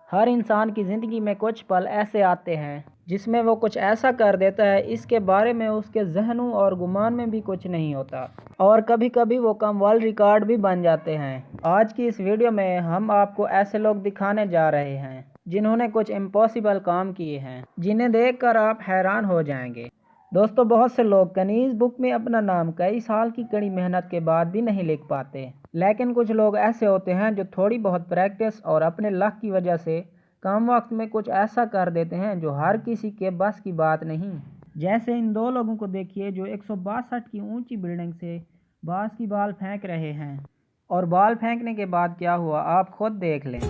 हर इंसान की ज़िंदगी में कुछ पल ऐसे आते हैं जिसमें वो कुछ ऐसा कर देता है इसके बारे में उसके जहनों और गुमान में भी कुछ नहीं होता, और कभी कभी वो कम वर्ल्ड रिकॉर्ड भी बन जाते हैं। आज की इस वीडियो में हम आपको ऐसे लोग दिखाने जा रहे हैं जिन्होंने कुछ इम्पॉसिबल काम किए हैं, जिन्हें देखकर आप हैरान हो जाएंगे। दोस्तों, बहुत से लोग गिनीज बुक में अपना नाम कई साल की कड़ी मेहनत के बाद भी नहीं लिख पाते, लेकिन कुछ लोग ऐसे होते हैं जो थोड़ी बहुत प्रैक्टिस और अपने लक की वजह से कम वक्त में कुछ ऐसा कर देते हैं जो हर किसी के बस की बात नहीं। जैसे इन दो लोगों को देखिए जो 162 की ऊंची बिल्डिंग से बास्केटबॉल फेंक रहे हैं, और बॉल फेंकने के बाद क्या हुआ आप खुद देख लें।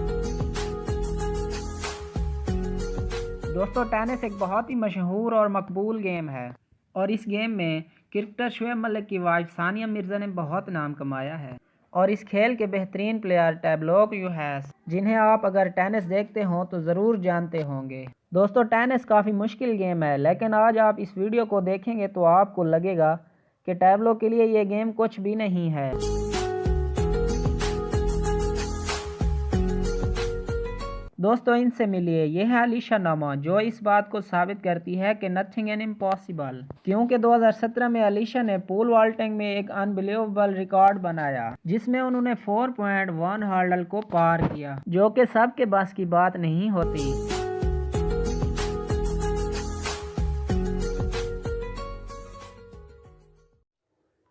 दोस्तों, टेनिस एक बहुत ही मशहूर और मकबूल गेम है, और इस गेम में क्रिकेटर शुएब मलिक की वाइफ सानिया मिर्ज़ा ने बहुत नाम कमाया है। और इस खेल के बेहतरीन प्लेयर टैब्लो यूहैस, जिन्हें आप अगर टेनिस देखते हो तो ज़रूर जानते होंगे। दोस्तों, टेनिस काफ़ी मुश्किल गेम है, लेकिन आज आप इस वीडियो को देखेंगे तो आपको लगेगा कि टैब्लो के लिए ये गेम कुछ भी नहीं है। दोस्तों, इनसे मिलिए, यह है अलीशा नामा, जो इस बात को साबित करती है कि नथिंग इज इम्पॉसिबल। क्योंकि 2017 में अलीशा ने पूल वॉल्टिंग में एक अनबिलीवेबल रिकॉर्ड बनाया, जिसमें उन्होंने 4.1 हर्डल को पार किया, जो कि सबके बस की बात नहीं होती।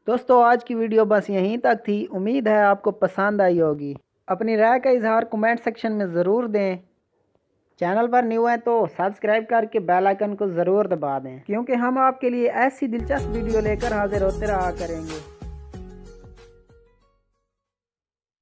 दोस्तों, आज की वीडियो बस यहीं तक थी। उम्मीद है आपको पसंद आई होगी। अपनी राय का इजहार कमेंट सेक्शन में ज़रूर दें। चैनल पर न्यू है तो सब्सक्राइब करके बेल आइकन को ज़रूर दबा दें, क्योंकि हम आपके लिए ऐसी दिलचस्प वीडियो लेकर हाजिर होते रहा करेंगे।